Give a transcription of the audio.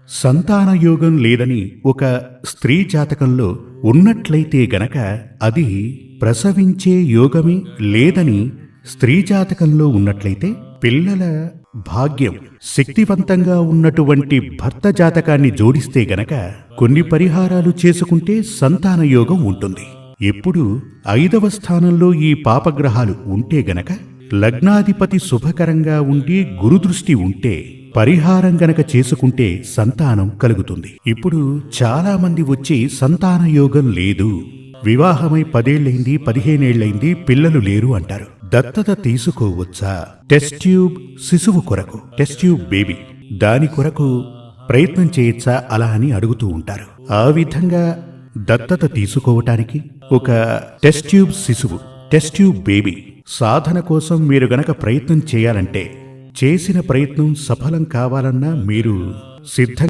సంతానయోగం లేదని ఒక స్త్రీ జాతకంలో ఉన్నట్లయితే గనక అది ప్రసవించే యోగమే లేదని స్త్రీ జాతకంలో ఉన్నట్లయితే పిల్లల భాగ్యం శక్తివంతంగా ఉన్నటువంటి భర్త జాతకాన్ని జోడిస్తే గనక కొన్ని పరిహారాలు చేసుకుంటే సంతానయోగం ఉంటుంది. ఎప్పుడు 5వ స్థానంలో ఈ పాపగ్రహాలు ఉంటే గనక లగ్నాధిపతి శుభకరంగా ఉండి గురుదృష్టి ఉంటే పరిహారం గనక చేసుకుంటే సంతానం కలుగుతుంది. ఇప్పుడు చాలా మంది వచ్చి సంతానయోగం లేదు, వివాహమై 10 ఏళ్లైంది 15 ఏళ్లైంది పిల్లలు లేరు అంటారు. దత్తత తీసుకోవచ్చా? టెస్ట్ ట్యూబ్ శిశువు కొరకు, టెస్ట్ ట్యూబ్ బేబీ, దాని కొరకు ప్రయత్నం చేయొచ్చా అలా అని అడుగుతూ ఉంటారు. ఆ విధంగా దత్తత తీసుకోవటానికి ఒక టెస్ట్ ట్యూబ్ శిశువు, టెస్ట్ ట్యూబ్ బేబీ సాధన కోసం మీరు గనక ప్రయత్నం చేయాలంటే, చేసిన ప్రయత్నం సఫలం కావాలన్నా మీరు సిద్ధంగా